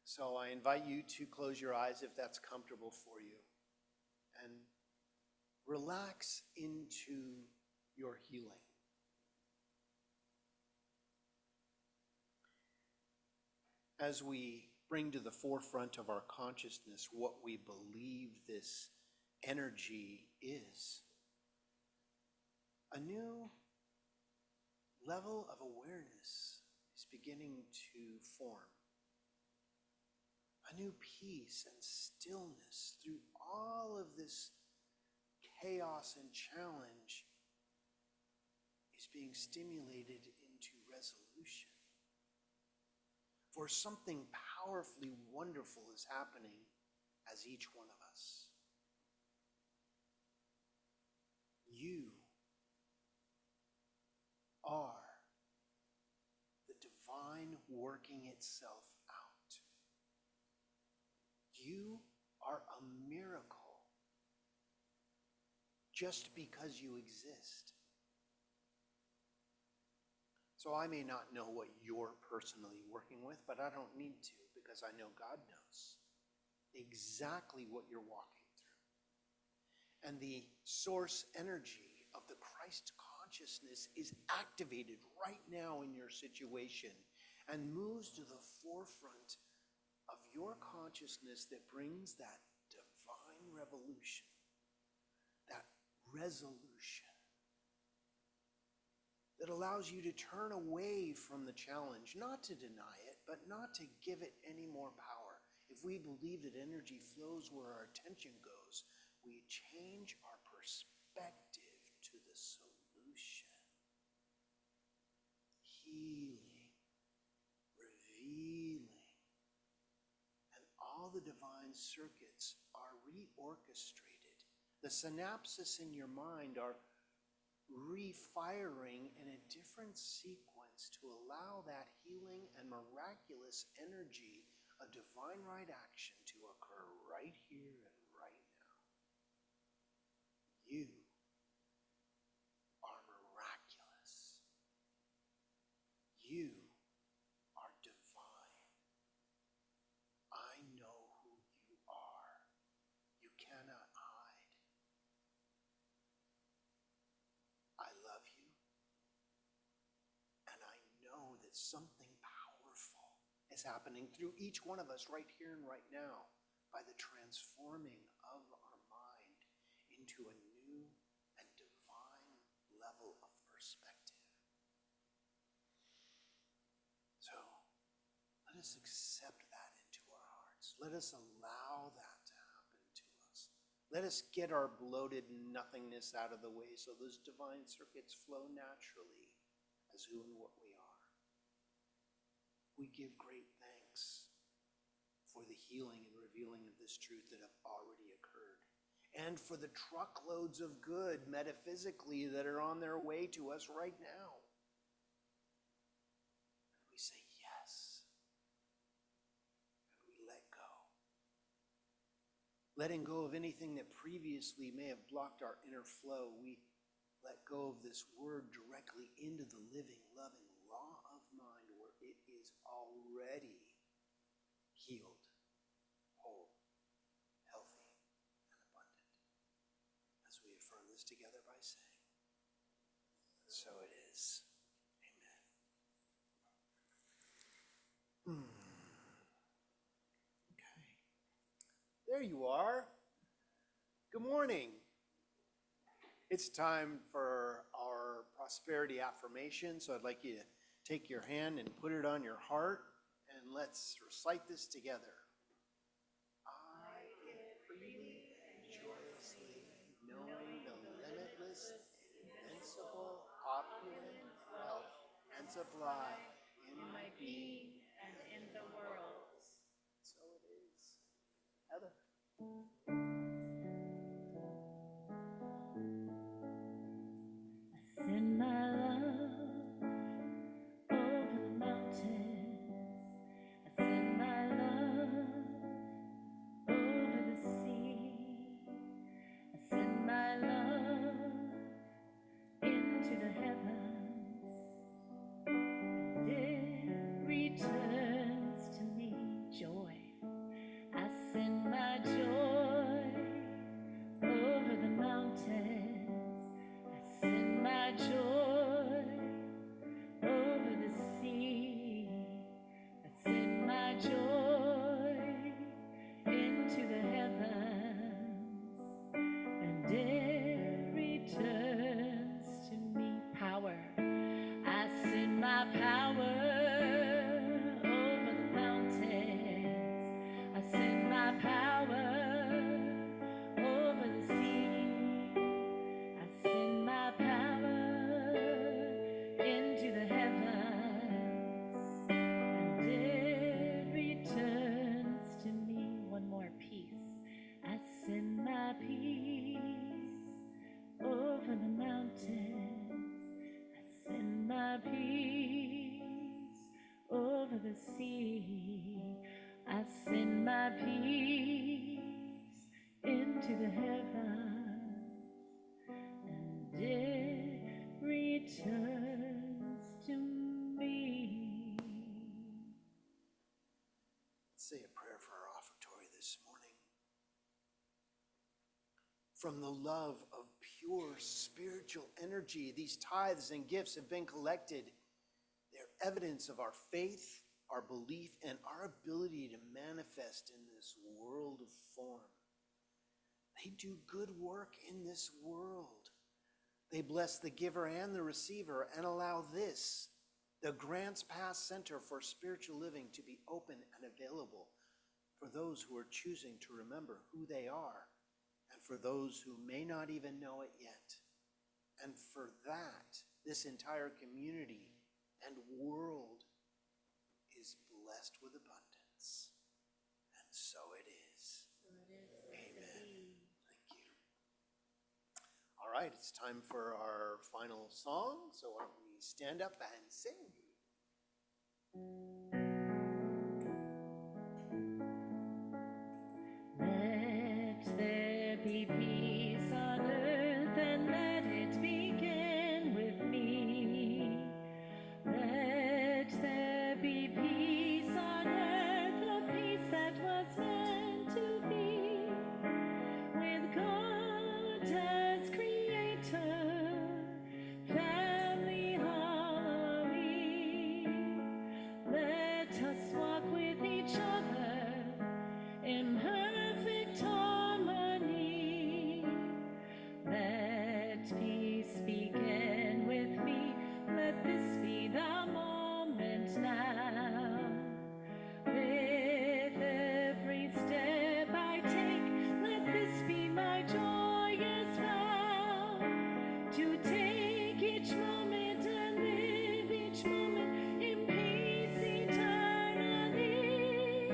So I invite you to close your eyes if that's comfortable for you and relax into your healing. As we bring to the forefront of our consciousness what we believe this energy is, a new level of awareness is beginning to form. A new peace and stillness through all of this chaos and challenge is being stimulated into resolution. For something powerfully wonderful is happening as each one of us. You are the divine working itself out. You are a miracle just because you exist. So I may not know what you're personally working with, but I don't need to, because I know God knows exactly what you're walking through. And the source energy of the Christ consciousness is activated right now in your situation and moves to the forefront of your consciousness that brings that divine revolution, that resolution, that allows you to turn away from the challenge, not to deny it, but not to give it any more power. If we believe that energy flows where our attention goes, we change our perspective to the solution. Healing, revealing, and all the divine circuits are reorchestrated. The synapses in your mind are refiring in a different sequence to allow that healing and miraculous energy of divine right action to occur right here and right now. You are miraculous. You are divine. I know who you are. You cannot hide. I love you. And I know that something powerful is happening through each one of us right here and right now by the transforming of our mind into a new and divine level of perspective. So let us accept that into our hearts. Let us allow that to happen to us. Let us get our bloated nothingness out of the way so those divine circuits flow naturally as who and what we are. We give great thanks for the healing and revealing of this truth that have already occurred, and for the truckloads of good metaphysically that are on their way to us right now. And we say yes, and we let go. Letting go of anything that previously may have blocked our inner flow, we let go of this word directly into the living, loving law of mind where it is already healed, whole, healthy, and abundant. As we affirm this together by saying, so it is. Amen. Okay. There you are. Good morning. It's time for our prosperity affirmation, so I'd like you to take your hand and put it on your heart, and let's recite this together. I give freely and joyously, knowing the limitless, invincible, opulent wealth and supply in my being and in the world. So it is. Heather. I send my love over the mountains. I send my love over the sea. I send my love into the heavens. And it returns to me joy. I send my joy over the mountains. I send my joy over the sea. I send my joy into the heavens, and it returns to me power. I send my power over the mountains. I send my power over the sea. I send my power into the heavens, and it returns to me. One more piece. I send my peace over the mountains. I send my peace over the sea. I send my peace into the heavens, and it returns to me. Let's say a prayer for our offertory this morning. From the love of pure spiritual energy, these tithes and gifts have been collected. They're evidence of our faith our belief, and our ability to manifest in this world of form. They do good work in this world. They bless the giver and the receiver and allow this, the Grants Pass Center for Spiritual Living, to be open and available for those who are choosing to remember who they are, and for those who may not even know it yet. And for that, this entire community and world is blessed with abundance. And so it is. Amen. Thank you. All right, it's time for our final song. So why don't we stand up and sing? Let there be peace on earth, and let it begin with me. Let there be peace on earth, a peace that was meant to be, with God as creator, family harmony. Let us walk with each other in perfect harmony. Let peace begin with me. Let this be the moment now. With every step I take, let this be my joyous vow. To take each moment and live each moment in peace eternally.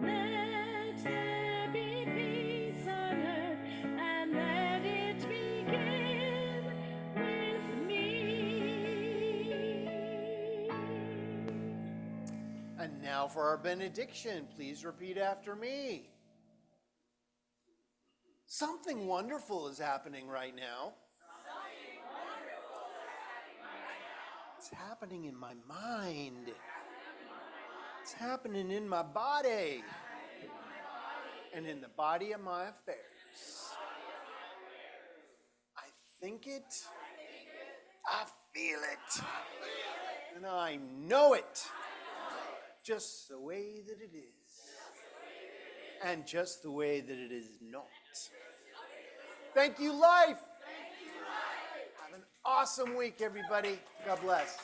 Let there be peace on earth, and let it begin with me. And now for our benediction. Please repeat after me. Something wonderful is happening right now. It's happening in my mind. It's happening in my body. And in the body of my affairs. I think it. I feel it. And I know it. Just the way that it is. And just the way that it is not. Thank you, life. Have an awesome week, everybody. God bless.